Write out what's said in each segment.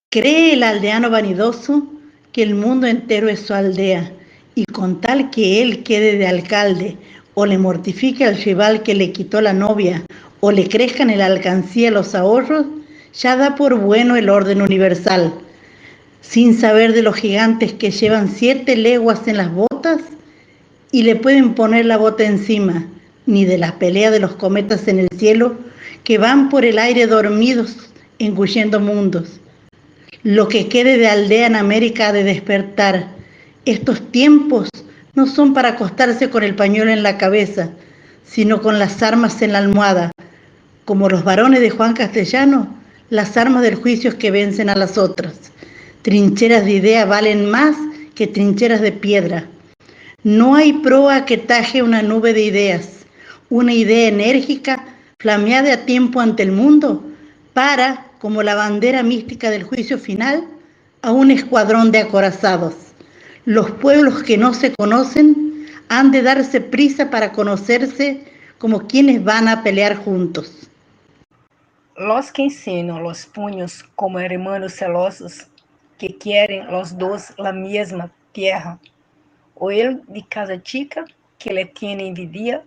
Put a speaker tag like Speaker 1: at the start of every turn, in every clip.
Speaker 1: Cree el aldeano vanidoso que el mundo entero es su aldea, y con tal que él quede de alcalde, o le mortifique al rival que le quitó la novia, o le crezcan en la alcancía los ahorros, ya da por bueno el orden universal, sin saber de los gigantes que llevan 7 leguas en las botas y le pueden poner la bota encima, ni de la pelea de los cometas en el cielo que van por el aire dormidos, engullendo mundos. Lo que quede de aldea en América ha de despertar. Estos tiempos no son para acostarse con el pañuelo en la cabeza, sino con las armas en la almohada. Como los varones de Juan Castellano, las armas del juicio es que vencen a las otras. Trincheras de idea valen más que trincheras de piedra. No hay proa que taje una nube de ideas. Una idea enérgica, flameada a tiempo ante el mundo, para, como la bandera mística del juicio final, a un escuadrón de acorazados. Los pueblos que no se conocen han de darse prisa para conocerse como quienes van a pelear juntos.
Speaker 2: Los que ensinam los puños como hermanos celosos, que quieren los dos la misma tierra, o el de casa chica, que le tiene envidia,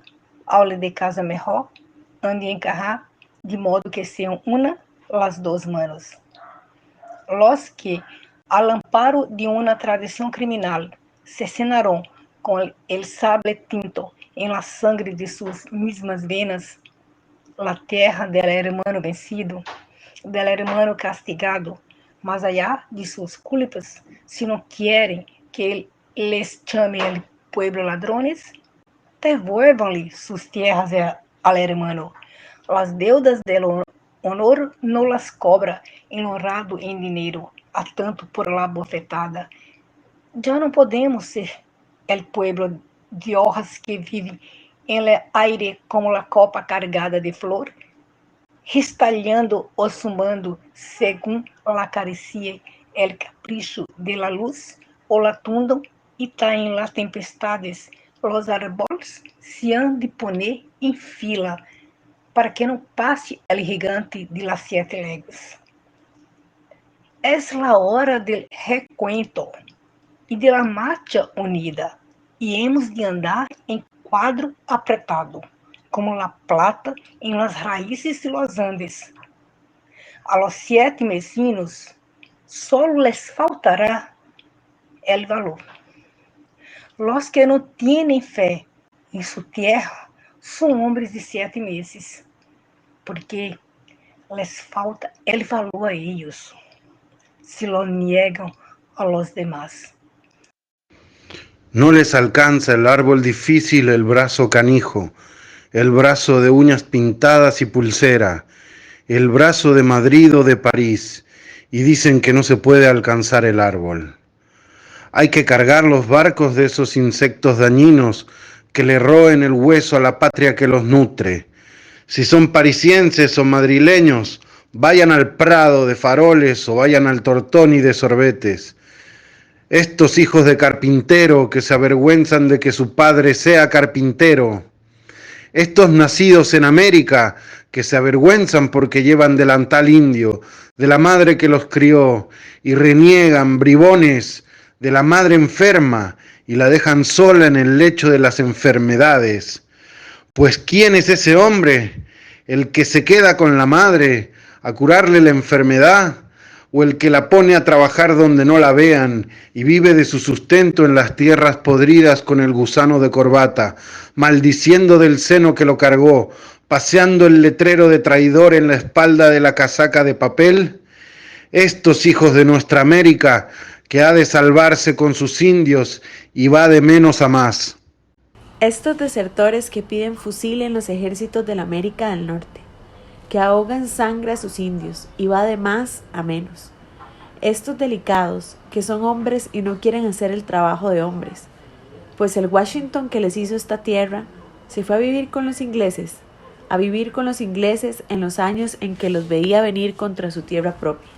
Speaker 2: ao de casa mejor, han de encajar, de modo que sean una las dos manos. Los que, al amparo de una tradición criminal, se cenarán con el sable tinto en la sangre de sus mismas venas, la tierra del hermano vencido, del hermano castigado, más allá de sus culpas, si no quieren que les llame el pueblo ladrones, devuélvanle sus tierras al hermano. Las deudas del honor no las cobra el honrado en dinero, a tanto por la bofetada. Ya no podemos ser el pueblo de hojas que vive en el aire como la copa cargada de flor, restalhando o sumando según la acaricie el capricho de la luz, o la tundam y traen las tempestades. Los árboles se han de poner en fila para que no pase el gigante de las 7 leguas. Es la hora del recuento y de la marcha unida, y hemos de andar en cuadro apretado, como la plata en las raíces de los Andes. A los 7 vecinos solo les faltará el valor. Los que no tienen fe en su tierra son hombres de 7 meses, porque les falta el valor a ellos, si lo niegan a los demás.
Speaker 3: No les alcanza el árbol difícil el brazo canijo, el brazo de uñas pintadas y pulsera, el brazo de Madrid o de París, y dicen que no se puede alcanzar el árbol. Hay que cargar los barcos de esos insectos dañinos que le roen el hueso a la patria que los nutre. Si son parisienses o madrileños, vayan al Prado de faroles o vayan al Tortoni de sorbetes. Estos hijos de carpintero que se avergüenzan de que su padre sea carpintero. Estos nacidos en América que se avergüenzan porque llevan delantal indio, de la madre que los crió, y reniegan, bribones, de la madre enferma y la dejan sola en el lecho de las enfermedades. Pues ¿quién es ese hombre? ¿El que se queda con la madre a curarle la enfermedad? ¿O el que la pone a trabajar donde no la vean y vive de su sustento en las tierras podridas con el gusano de corbata, maldiciendo del seno que lo cargó, paseando el letrero de traidor en la espalda de la casaca de papel? Estos hijos de nuestra América, que ha de salvarse con sus indios y va de menos a más.
Speaker 4: Estos desertores que piden fusil en los ejércitos de la América del Norte, que ahogan sangre a sus indios y va de más a menos. Estos delicados, que son hombres y no quieren hacer el trabajo de hombres, pues el Washington que les hizo esta tierra se fue a vivir con los ingleses, en los años en que los veía venir contra su tierra propia.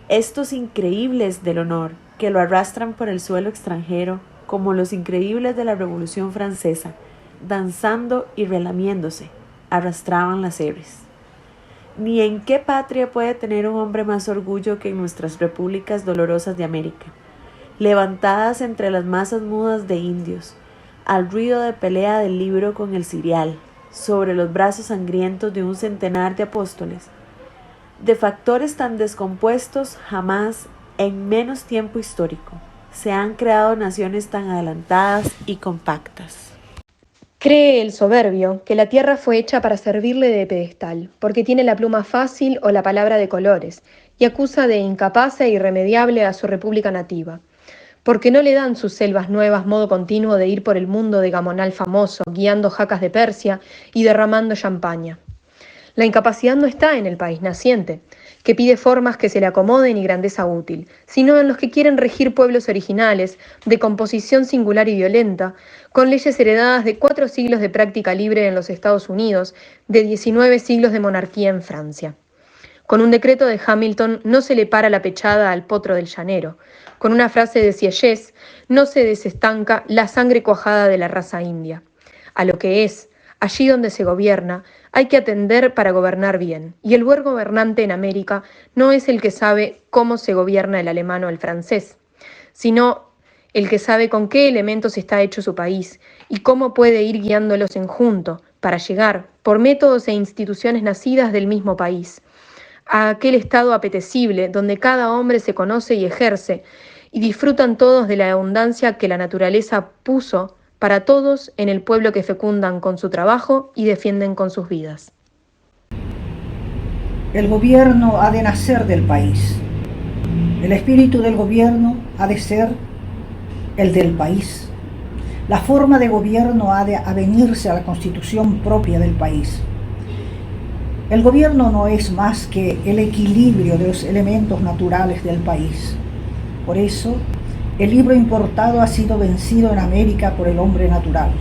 Speaker 4: Estos increíbles del honor que lo arrastran por el suelo extranjero, como los increíbles de la Revolución Francesa, danzando y relamiéndose, arrastraban las hebres. Ni en qué patria puede tener un hombre más orgullo que en nuestras repúblicas dolorosas de América, levantadas entre las masas mudas de indios, al ruido de pelea del libro con el cirial, sobre los brazos sangrientos de un centenar de apóstoles. De factores tan descompuestos jamás, en menos tiempo histórico, se han creado naciones tan adelantadas y compactas.
Speaker 5: Cree el soberbio que la tierra fue hecha para servirle de pedestal, porque tiene la pluma fácil o la palabra de colores, y acusa de incapaz e irremediable a su república nativa, porque no le dan sus selvas nuevas modo continuo de ir por el mundo de Gamonal famoso, guiando jacas de Persia y derramando champaña. La incapacidad no está en el país naciente, que pide formas que se le acomoden y grandeza útil, sino en los que quieren regir pueblos originales, de composición singular y violenta, con leyes heredadas de 4 siglos de práctica libre en los Estados Unidos, de 19 siglos de monarquía en Francia. Con un decreto de Hamilton no se le para la pechada al potro del llanero. Con una frase de Sieyès no se desestanca la sangre cuajada de la raza india. A lo que es, allí donde se gobierna, hay que atender para gobernar bien, y el buen gobernante en América no es el que sabe cómo se gobierna el alemán o el francés, sino el que sabe con qué elementos está hecho su país y cómo puede ir guiándolos en junto para llegar, por métodos e instituciones nacidas del mismo país, a aquel estado apetecible donde cada hombre se conoce y ejerce, y disfrutan todos de la abundancia que la naturaleza puso para todos en el pueblo que fecundan con su trabajo y defienden con sus vidas.
Speaker 6: El gobierno ha de nacer del país. El espíritu del gobierno ha de ser el del país. La forma de gobierno ha de avenirse a la constitución propia del país. El gobierno no es más que el equilibrio de los elementos naturales del país. Por eso, el libro importado ha sido vencido en América por el hombre natural.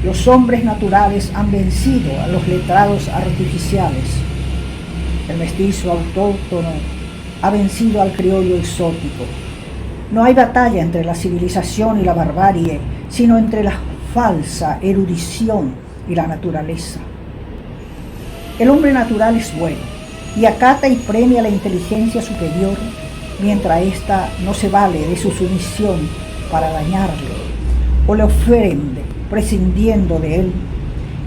Speaker 6: Los hombres naturales han vencido a los letrados artificiales. El mestizo autóctono ha vencido al criollo exótico. No hay batalla entre la civilización y la barbarie, sino entre la falsa erudición y la naturaleza. El hombre natural es bueno y acata y premia la inteligencia superior, mientras ésta no se vale de su sumisión para dañarle o le ofende prescindiendo de él,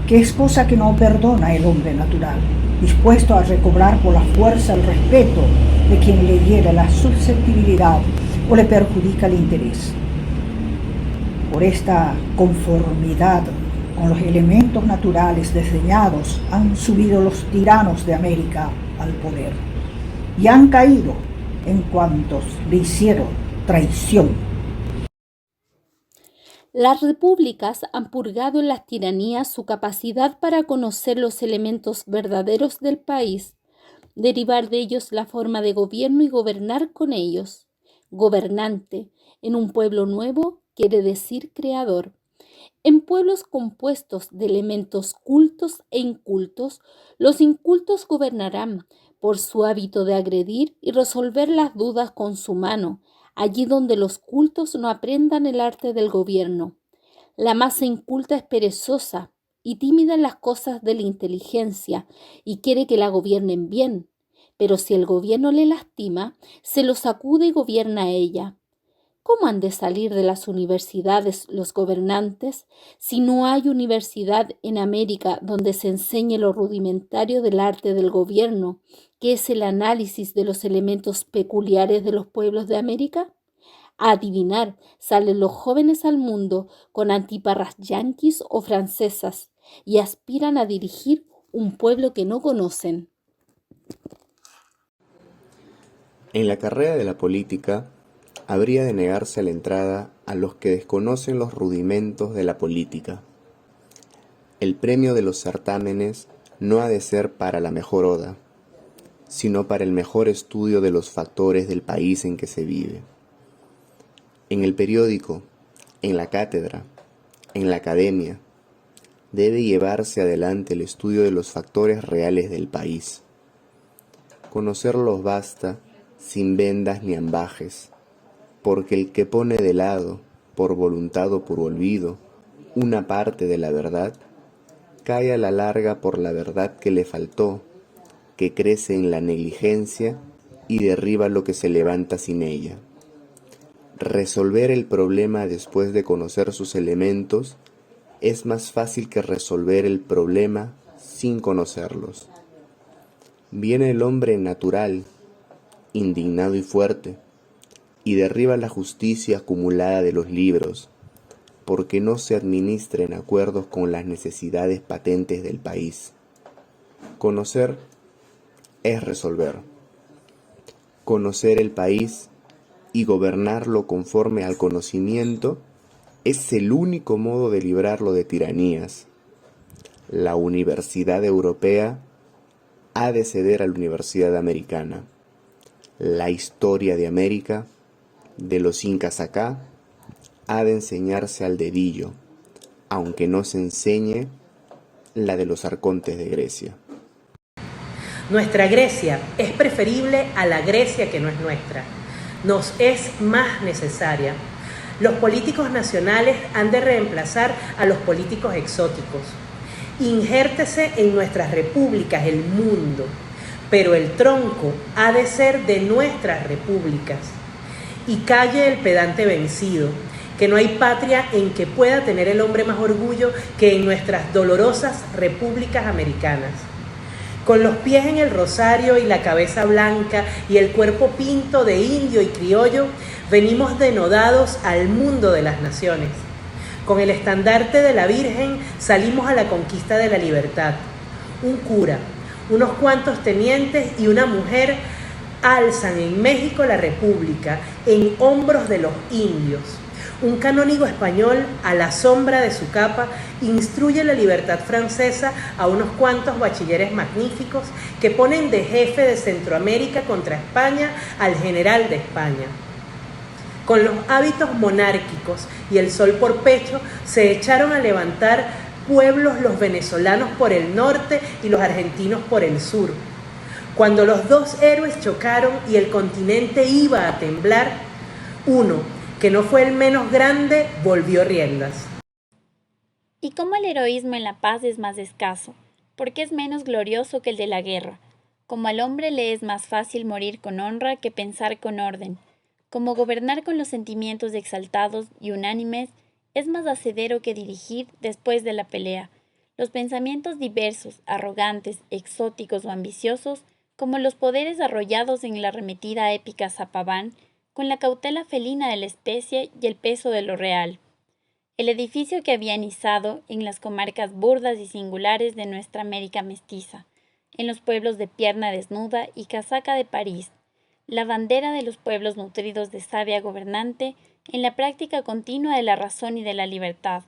Speaker 6: que es cosa que no perdona el hombre natural, dispuesto a recobrar por la fuerza el respeto de quien le hiere la susceptibilidad o le perjudica el interés. Por esta conformidad con los elementos naturales desdeñados han subido los tiranos de América al poder y han caído en cuantos le hicieron traición.
Speaker 7: Las repúblicas han purgado en las tiranías su capacidad para conocer los elementos verdaderos del país, derivar de ellos la forma de gobierno y gobernar con ellos. Gobernante, en un pueblo nuevo, quiere decir creador. En pueblos compuestos de elementos cultos e incultos, los incultos gobernarán por su hábito de agredir y resolver las dudas con su mano, allí donde los cultos no aprendan el arte del gobierno. La masa inculta es perezosa y tímida en las cosas de la inteligencia y quiere que la gobiernen bien, pero si el gobierno le lastima, se lo sacude y gobierna a ella. ¿Cómo han de salir de las universidades los gobernantes si no hay universidad en América donde se enseñe lo rudimentario del arte del gobierno, que es el análisis de los elementos peculiares de los pueblos de América? A adivinar, salen los jóvenes al mundo con antiparras yanquis o francesas y aspiran a dirigir un pueblo que no conocen.
Speaker 8: En la carrera de la política, habría de negarse la entrada a los que desconocen los rudimentos de la política. El premio de los certámenes no ha de ser para la mejor oda, sino para el mejor estudio de los factores del país en que se vive. En el periódico, en la cátedra, en la academia, debe llevarse adelante el estudio de los factores reales del país. Conocerlos basta sin vendas ni ambajes, porque el que pone de lado, por voluntad o por olvido, una parte de la verdad, cae a la larga por la verdad que le faltó, que crece en la negligencia y derriba lo que se levanta sin ella. Resolver el problema después de conocer sus elementos es más fácil que resolver el problema sin conocerlos. Viene el hombre natural, indignado y fuerte, y derriba la justicia acumulada de los libros, porque no se administra en acuerdo con las necesidades patentes del país. Conocer es resolver. Conocer el país y gobernarlo conforme al conocimiento es el único modo de librarlo de tiranías. La Universidad Europea ha de ceder a la Universidad Americana. La historia de América, de los incas acá, ha de enseñarse al dedillo, aunque no se enseñe la de los arcontes de Grecia.
Speaker 9: Nuestra Grecia es preferible a la Grecia que no es nuestra. Nos es más necesaria. Los políticos nacionales han de reemplazar a los políticos exóticos. Injértese en nuestras repúblicas el mundo, pero el tronco ha de ser de nuestras repúblicas. Y calle el pedante vencido, que no hay patria en que pueda tener el hombre más orgullo que en nuestras dolorosas repúblicas americanas. Con los pies en el rosario y la cabeza blanca y el cuerpo pinto de indio y criollo, venimos denodados al mundo de las naciones. Con el estandarte de la Virgen salimos a la conquista de la libertad. Un cura, unos cuantos tenientes y una mujer alzan en México la república en hombros de los indios. Un canónigo español, a la sombra de su capa, instruye la libertad francesa a unos cuantos bachilleres magníficos que ponen de jefe de Centroamérica contra España al general de España. Con los hábitos monárquicos y el sol por pecho, se echaron a levantar pueblos los venezolanos por el norte y los argentinos por el sur. Cuando los dos héroes chocaron y el continente iba a temblar, uno, que no fue el menos grande, volvió riendas.
Speaker 7: Y como el heroísmo en la paz es más escaso, porque es menos glorioso que el de la guerra, como al hombre le es más fácil morir con honra que pensar con orden, como gobernar con los sentimientos exaltados y unánimes es más hacedero que dirigir después de la pelea, los pensamientos diversos, arrogantes, exóticos o ambiciosos, como los poderes arrollados en la arremetida épica Zapaván, con la cautela felina de la especie y el peso de lo real. El edificio que había izado en las comarcas burdas y singulares de nuestra América mestiza, en los pueblos de pierna desnuda y casaca de París, la bandera de los pueblos nutridos de sabia gobernante en la práctica continua de la razón y de la libertad,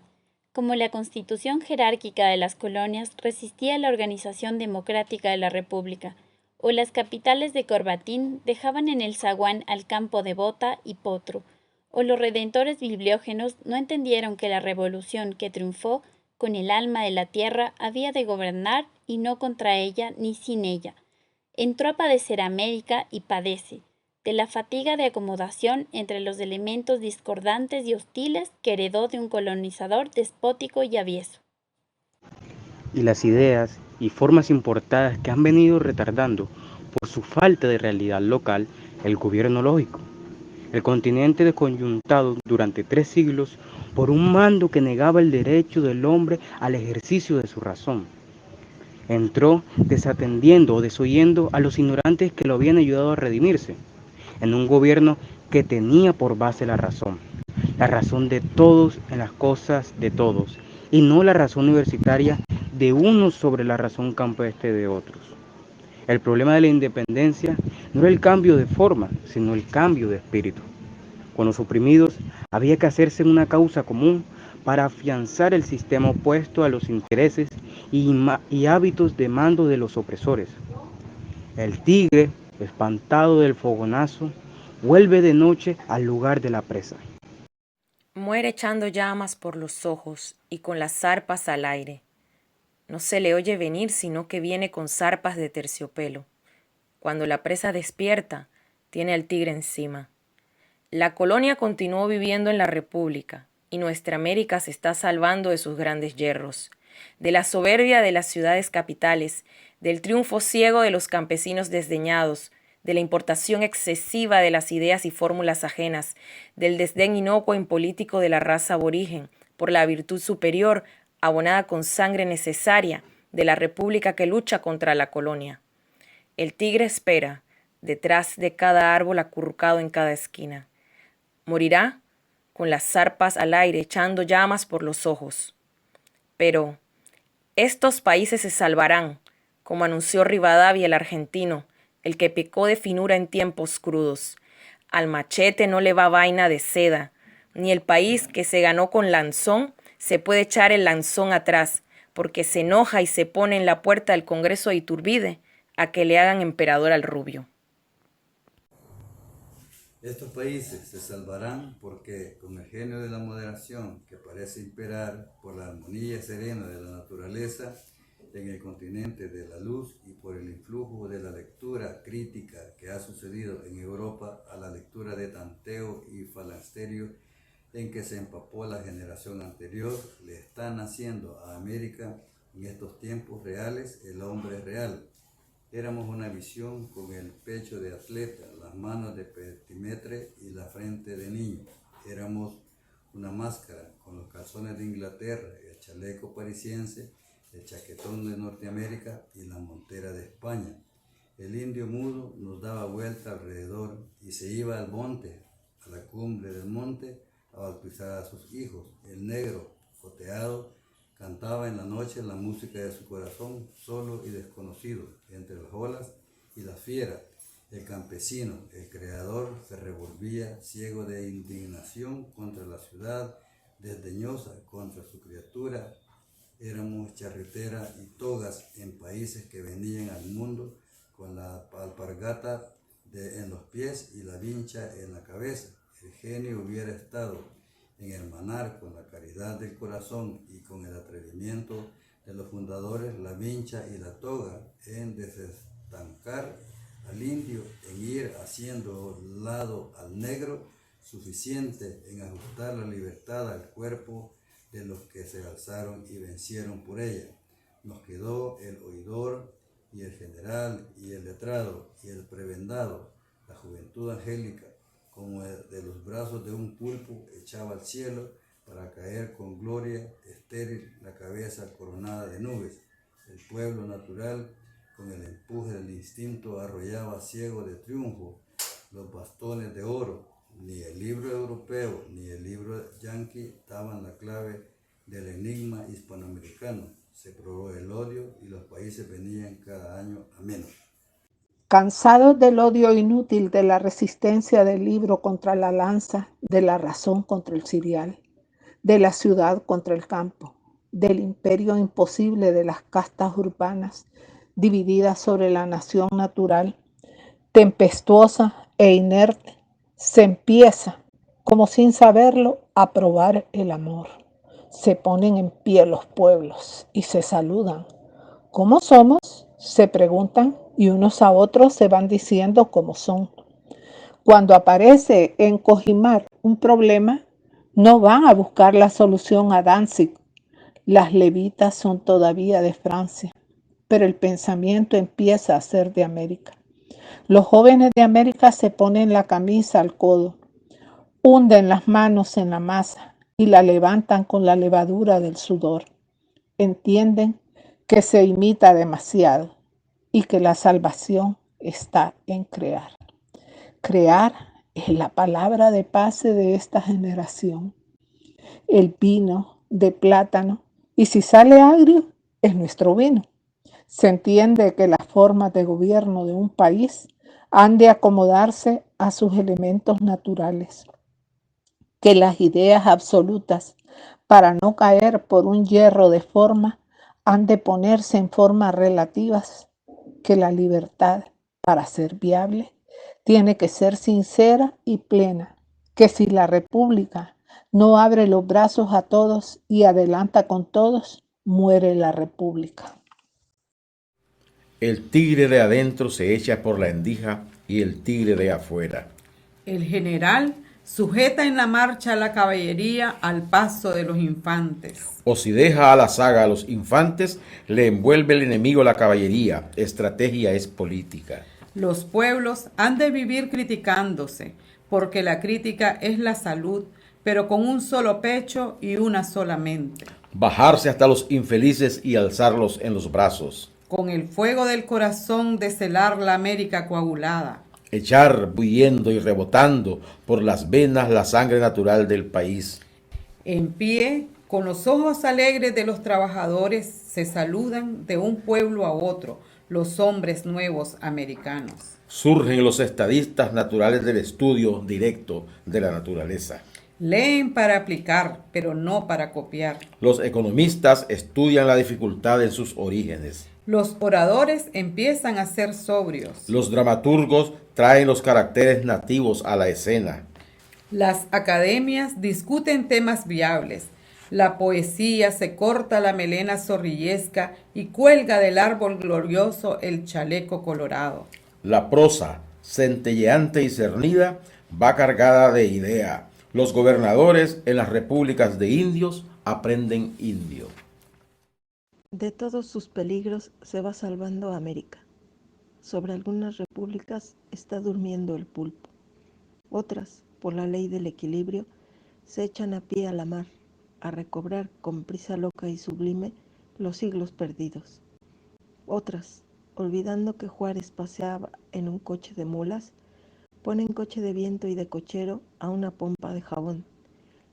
Speaker 7: como la constitución jerárquica de las colonias resistía a la organización democrática de la República, o las capitales de Corbatín dejaban en el zaguán al campo de Bota y Potro, o los redentores bibliógenos no entendieron que la revolución que triunfó con el alma de la tierra había de gobernar y no contra ella ni sin ella. Entró a padecer América y padece, de la fatiga de acomodación entre los elementos discordantes y hostiles que heredó de un colonizador despótico y avieso.
Speaker 10: Y las ideas y formas importadas que han venido retardando por su falta de realidad local el gobierno lógico. El continente desconyuntado durante 3 siglos por un mando que negaba el derecho del hombre al ejercicio de su razón. Entró desatendiendo o desoyendo a los ignorantes que lo habían ayudado a redimirse, en un gobierno que tenía por base la razón de todos en las cosas de todos, y no la razón universitaria de unos sobre la razón campestre de otros. El problema de la independencia no era el cambio de forma, sino el cambio de espíritu. Con los oprimidos había que hacerse una causa común para afianzar el sistema opuesto a los intereses y hábitos de mando de los opresores. El tigre, espantado del fogonazo, vuelve de noche al lugar de la presa.
Speaker 11: Muere echando llamas por los ojos y con las zarpas al aire. No se le oye venir, sino que viene con zarpas de terciopelo. Cuando la presa despierta, tiene al tigre encima. La colonia continuó viviendo en la República, y nuestra América se está salvando de sus grandes yerros, de la soberbia de las ciudades capitales, del triunfo ciego de los campesinos desdeñados, de la importación excesiva de las ideas y fórmulas ajenas, del desdén inocuo e impolítico de la raza aborigen por la virtud superior, abonada con sangre necesaria, de la república que lucha contra la colonia. El tigre espera, detrás de cada árbol acurrucado en cada esquina. Morirá con las zarpas al aire echando llamas por los ojos. Pero estos países se salvarán, como anunció Rivadavia el argentino, el que pecó de finura en tiempos crudos. Al machete no le va vaina de seda, ni el país que se ganó con lanzón se puede echar el lanzón atrás, porque se enoja y se pone en la puerta del Congreso de Iturbide a que le hagan emperador al rubio.
Speaker 12: Estos países se salvarán porque, con el genio de la moderación que parece imperar por la armonía serena de la naturaleza en el continente de la luz y por el influjo de la lectura crítica que ha sucedido en Europa a la lectura de Tanteo y Falasterio en que se empapó la generación anterior, le está naciendo a América en estos tiempos reales el hombre real. Éramos una visión con el pecho de atleta, las manos de petimetre y la frente de niño. Éramos una máscara con los calzones de Inglaterra, el chaleco parisiense, el chaquetón de Norteamérica y la montera de España. El indio mudo nos daba vuelta alrededor y se iba al monte, a la cumbre del monte, a bautizar a sus hijos. El negro, joteado, cantaba en la noche la música de su corazón, solo y desconocido, entre las olas y las fieras. El campesino, el creador, se revolvía ciego de indignación contra la ciudad, desdeñosa contra su criatura. Éramos charretera y togas en países que venían al mundo con la alpargata en los pies y la vincha en la cabeza. El genio hubiera estado en hermanar con la caridad del corazón y con el atrevimiento de los fundadores la vincha y la toga, en desestancar al indio, en ir haciendo lado al negro, suficiente en ajustar la libertad al cuerpo de los que se alzaron y vencieron por ella. Nos quedó el oidor y el general y el letrado y el prebendado, la juventud angélica, como de los brazos de un pulpo echaba al cielo para caer con gloria estéril la cabeza coronada de nubes. El pueblo natural, con el empuje del instinto, arrollaba ciego de triunfo los bastones de oro. Ni el libro europeo ni el libro yanqui daban la clave del enigma hispanoamericano. Se probó el odio y los países venían cada año a menos.
Speaker 13: Cansados del odio inútil de la resistencia del libro contra la lanza, de la razón contra el cirial, de la ciudad contra el campo, del imperio imposible de las castas urbanas divididas sobre la nación natural, tempestuosa e inerte, se empieza, como sin saberlo, a probar el amor. Se ponen en pie los pueblos y se saludan. ¿Cómo somos?, se preguntan, y unos a otros se van diciendo cómo son. Cuando aparece en Cojimar un problema, no van a buscar la solución a Danzig. Las levitas son todavía de Francia, pero el pensamiento empieza a ser de América. Los jóvenes de América se ponen la camisa al codo, hunden las manos en la masa y la levantan con la levadura del sudor. Entienden que se imita demasiado y que la salvación está en crear. Crear es la palabra de pase de esta generación. El vino de plátano, y si sale agrio, es nuestro vino. Se entiende que las formas de gobierno de un país han de acomodarse a sus elementos naturales, que las ideas absolutas, para no caer por un hierro de forma, han de ponerse en formas relativas, que la libertad, para ser viable, tiene que ser sincera y plena, que si la república no abre los brazos a todos y adelanta con todos, muere la república.
Speaker 14: El tigre de adentro se echa por la endija y el tigre de afuera.
Speaker 15: El general
Speaker 14: Sujeta en la marcha a la caballería al paso de los infantes.
Speaker 15: O si deja a la saga a los infantes, le envuelve el enemigo la caballería. Estrategia es política.
Speaker 14: Los pueblos han de vivir criticándose, porque la crítica es la salud, pero con un solo pecho y una sola mente.
Speaker 15: Bajarse hasta los infelices y alzarlos en los brazos.
Speaker 14: Con el fuego del corazón deshelar la América coagulada.
Speaker 15: Echar, bulliendo y rebotando por las venas la sangre natural del país.
Speaker 14: En pie, con los ojos alegres de los trabajadores, se saludan de un pueblo a otro los hombres nuevos americanos.
Speaker 15: Surgen los estadistas naturales del estudio directo de la naturaleza.
Speaker 14: Leen para aplicar, pero no para copiar.
Speaker 15: Los economistas estudian la dificultad en sus orígenes.
Speaker 14: Los oradores empiezan a ser sobrios.
Speaker 15: Los dramaturgos traen los caracteres nativos a la escena.
Speaker 14: Las academias discuten temas viables. La poesía se corta la melena zorrillesca y cuelga del árbol glorioso el chaleco colorado.
Speaker 15: La prosa, centelleante y cernida, va cargada de idea. Los gobernadores en las repúblicas de indios aprenden indio.
Speaker 16: De todos sus peligros se va salvando América. Sobre algunas repúblicas está durmiendo el pulpo. Otras, por la ley del equilibrio, se echan a pie a la mar, a recobrar con prisa loca y sublime los siglos perdidos. Otras, olvidando que Juárez paseaba en un coche de mulas, ponen coche de viento y de cochero a una pompa de jabón.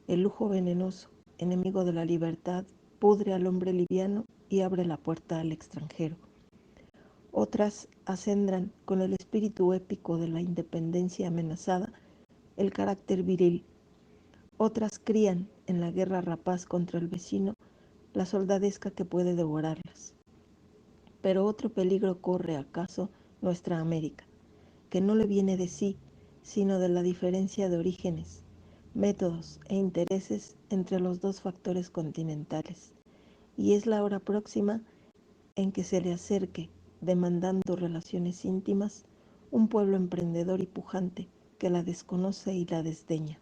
Speaker 16: El lujo venenoso, enemigo de la libertad, pudre al hombre liviano y abre la puerta al extranjero. Otras acendran con el espíritu épico de la independencia amenazada el carácter viril. Otras crían en la guerra rapaz contra el vecino la soldadesca que puede devorarlas. Pero otro peligro corre acaso nuestra América, que no le viene de sí, sino de la diferencia de orígenes, métodos e intereses entre los dos factores continentales, y es la hora próxima en que se le acerque, demandando relaciones íntimas, un pueblo emprendedor y pujante que la desconoce y la desdeña.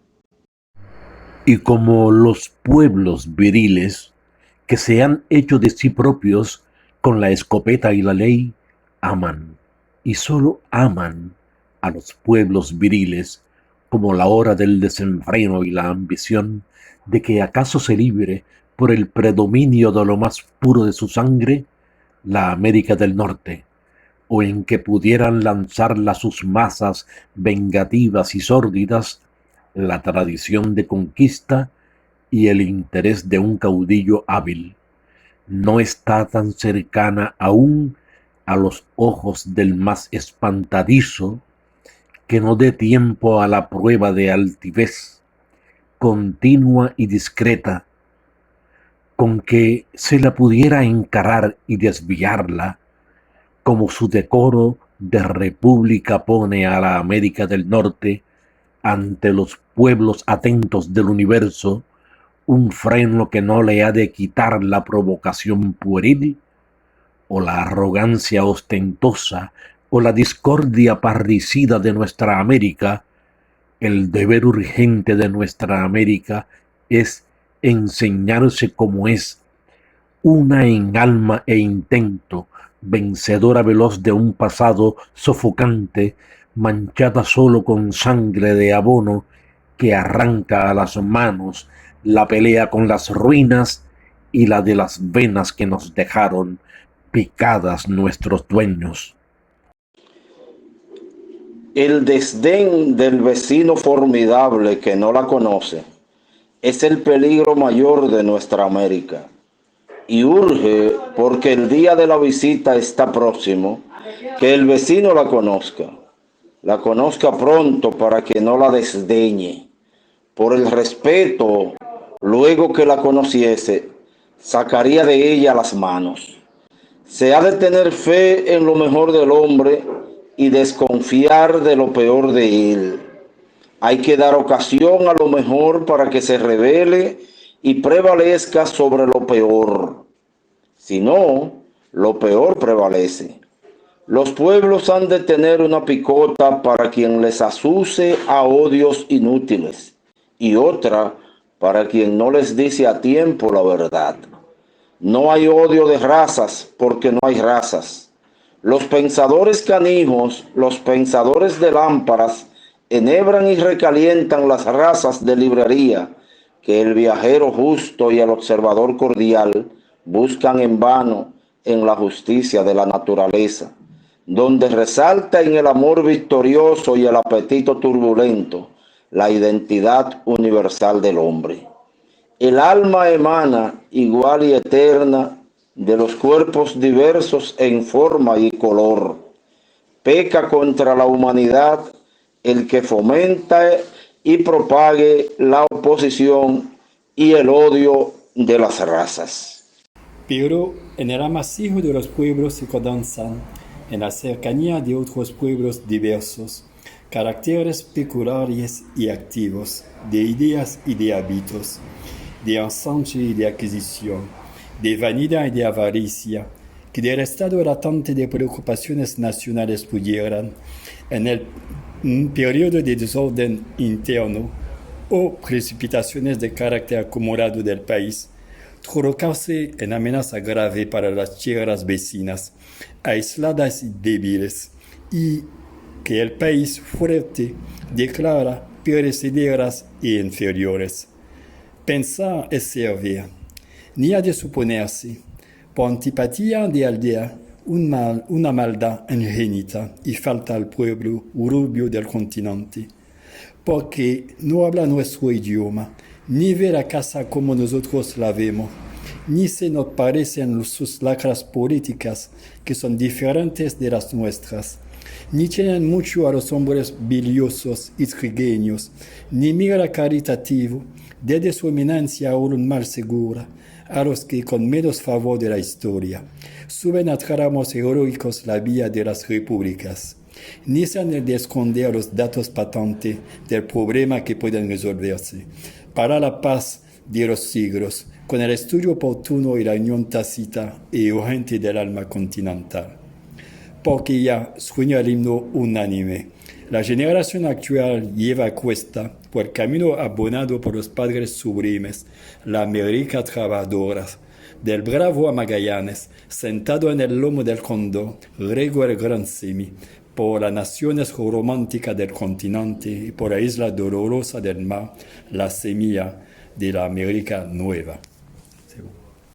Speaker 17: Y como los pueblos viriles que se han hecho de sí propios con la escopeta y la ley, aman, y solo aman a los pueblos viriles como la hora del desenfreno y la ambición de que acaso se libre por el predominio de lo más puro de su sangre la América del Norte, o en que pudieran lanzarla sus masas vengativas y sórdidas la tradición de conquista y el interés de un caudillo hábil. No está tan cercana aún a los ojos del más espantadizo que no dé tiempo a la prueba de altivez continua y discreta, con que se la pudiera encarar y desviarla, como su decoro de república pone a la América del Norte ante los pueblos atentos del universo, un freno que no le ha de quitar la provocación pueril, o la arrogancia ostentosa, o la discordia parricida de nuestra América. El deber urgente de nuestra América es enseñarse como es, una en alma e intento, vencedora veloz de un pasado sofocante, manchada solo con sangre de abono que arranca a las manos la pelea con las ruinas y la de las venas que nos dejaron picadas nuestros dueños.
Speaker 18: El desdén del vecino formidable que no la conoce es el peligro mayor de nuestra América, y urge, porque el día de la visita está próximo, que el vecino la conozca pronto para que no la desdeñe. Por el respeto, luego que la conociese, sacaría de ella las manos. Se ha de tener fe en lo mejor del hombre y desconfiar de lo peor de él. Hay que dar ocasión a lo mejor para que se revele y prevalezca sobre lo peor. Si no, lo peor prevalece. Los pueblos han de tener una picota para quien les azuse a odios inútiles y otra para quien no les dice a tiempo la verdad. No hay odio de razas porque no hay razas. Los pensadores canijos, los pensadores de lámparas, enhebran y recalientan las razas de librería que el viajero justo y el observador cordial buscan en vano en la justicia de la naturaleza, donde resalta en el amor victorioso y el apetito turbulento la identidad universal del hombre. El alma emana, igual y eterna, de los cuerpos diversos en forma y color. Peca contra la humanidad el que fomenta y propague la oposición y el odio de las razas.
Speaker 19: Pero en el amasijo de los pueblos se condensan, en la cercanía de otros pueblos diversos, caracteres peculiares y activos, de ideas y de hábitos, de ensanche y de adquisición, de vanidad y de avaricia, que del estado latente de preocupaciones nacionales pudieran, en un periodo de desorden interno o precipitaciones de carácter acumulado del país, trocarse en amenaza grave para las tierras vecinas, aisladas y débiles, y que el país fuerte declara perecederas e inferiores. Pensar es servir, ni ha de suponerse, por antipatía de aldea, una maldad ingénita y falta al pueblo rubio del continente, porque no habla nuestro idioma, ni ve la casa como nosotros la vemos, ni se nos parecen sus lacras políticas, que son diferentes de las nuestras, ni tienen mucho a los hombres biliosos y trigueños, ni mira caritativo, desde su eminencia un mal segura, a los que con menos favor de la historia suben a tramos heroicos la vía de las repúblicas, ni se han de esconder los datos patentes del problema que pueden resolverse para la paz de los siglos, con el estudio oportuno y la unión tácita y urgente del alma continental. Porque ya sueña el himno unánime. La generación actual lleva a cuesta por el camino abonado por los padres sublimes, la América trabajadora, del bravo a Magallanes, sentado en el lomo del cóndor, rego el gran semi, por las naciones románticas del continente y por la isla dolorosa del mar, la semilla de la América nueva.